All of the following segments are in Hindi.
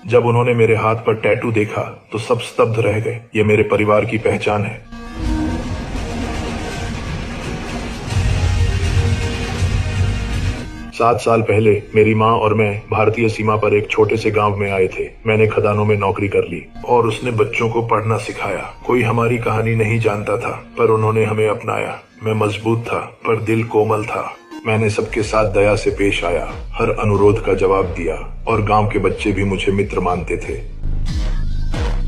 जब उन्होंने मेरे हाथ पर टैटू देखा तो सब स्तब्ध रह गए। ये मेरे परिवार की पहचान है। 7 साल पहले मेरी माँ और मैं भारतीय सीमा पर एक छोटे से गांव में आए थे। मैंने खदानों में नौकरी कर ली और उसने बच्चों को पढ़ना सिखाया। कोई हमारी कहानी नहीं जानता था, पर उन्होंने हमें अपनाया। मैं मजबूत था, पर दिल कोमल था। मैंने सबके साथ दया से पेश आया, हर अनुरोध का जवाब दिया और गांव के बच्चे भी मुझे मित्र मानते थे।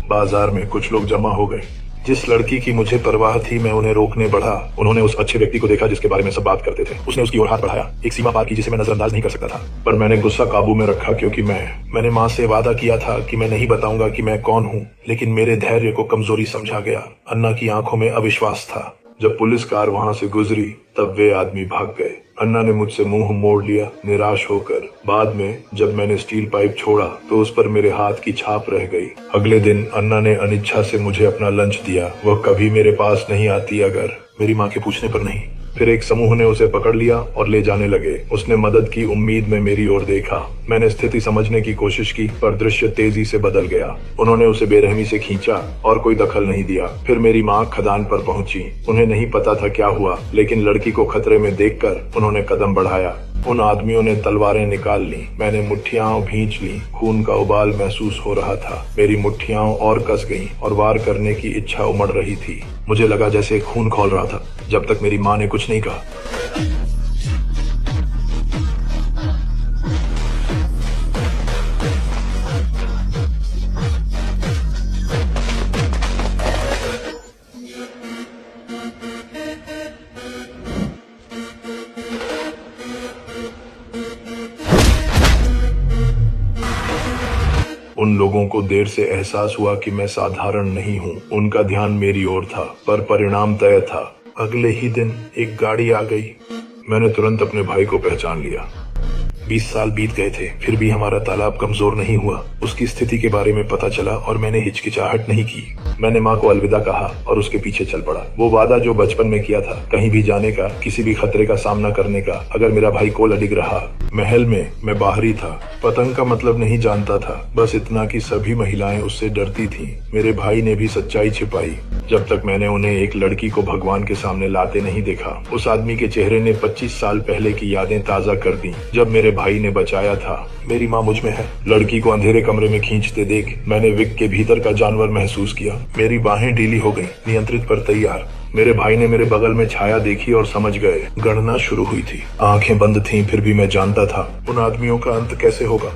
बाजार में कुछ लोग जमा हो गए। जिस लड़की की मुझे परवाह थी, मैं उन्हें रोकने बढ़ा। उन्होंने उस अच्छे व्यक्ति को देखा जिसके बारे में सब बात करते थे। उसने उसकी ओर हाथ बढ़ाया, एक सीमा पार की जिसे मैं नजरअंदाज नहीं कर सकता था। पर मैंने गुस्सा काबू में रखा, क्योंकि मैंने माँ से वादा किया था कि मैं नहीं बताऊंगा कि मैं कौन हूँ। लेकिन मेरे धैर्य को कमजोरी समझा गया। अन्ना की आंखों में अविश्वास था। जब पुलिस कार वहां से गुजरी तब वे आदमी भाग गए। अन्ना ने मुझसे मुंह मोड़ लिया, निराश होकर। बाद में जब मैंने स्टील पाइप छोड़ा तो उस पर मेरे हाथ की छाप रह गई। अगले दिन अन्ना ने अनिच्छा से मुझे अपना लंच दिया। वह कभी मेरे पास नहीं आती अगर मेरी माँ के पूछने पर नहीं। फिर एक समूह ने उसे पकड़ लिया और ले जाने लगे। उसने मदद की उम्मीद में मेरी ओर देखा। मैंने स्थिति समझने की कोशिश की, पर दृश्य तेजी से बदल गया। उन्होंने उसे बेरहमी से खींचा और कोई दखल नहीं दिया। फिर मेरी माँ खदान पर पहुंची। उन्हें नहीं पता था क्या हुआ, लेकिन लड़की को खतरे में देखकर उन्होंने कदम बढ़ाया। उन आदमियों ने तलवारें निकाल ली। मैंने मुट्ठियां भींच ली। खून का उबाल महसूस हो रहा था। मेरी मुट्ठियां और कस गईं और वार करने की इच्छा उमड़ रही थी। मुझे लगा जैसे खून खौल रहा था, जब तक मेरी माँ ने कुछ नहीं कहा। उन लोगों को देर से एहसास हुआ कि मैं साधारण नहीं हूँ। उनका ध्यान मेरी ओर था, पर परिणाम तय था। अगले ही दिन एक गाड़ी आ गई। मैंने तुरंत अपने भाई को पहचान लिया। 20 साल बीत गए थे, फिर भी हमारा तालाब कमजोर नहीं हुआ। उसकी स्थिति के बारे में पता चला और मैंने हिचकिचाहट नहीं की। मैंने माँ को अलविदा कहा और उसके पीछे चल पड़ा। वो वादा जो बचपन में किया था, कहीं भी जाने का, किसी भी खतरे का सामना करने का, अगर मेरा भाई कोल अडिग रहा। महल में मैं बाहरी था, पतंग का मतलब नहीं जानता था। बस इतना कि सभी महिलाएं उससे डरती थीं। मेरे भाई ने भी सच्चाई छिपाई, जब तक मैंने उन्हें एक लड़की को भगवान के सामने लाते नहीं देखा। उस आदमी के चेहरे ने 25 साल पहले की यादें ताजा कर दी, जब मेरे भाई ने बचाया था। मेरी माँ मुझ में है। लड़की को अंधेरे कमरे में खींचते देख मैंने विक के भीतर का जानवर महसूस किया। मेरी बाहें ढीली हो गईं, नियंत्रित पर तैयार। मेरे भाई ने मेरे बगल में छाया देखी और समझ गए। गणना शुरू हुई थी। आंखें बंद थीं, फिर भी मैं जानता था उन आदमियों का अंत कैसे होगा।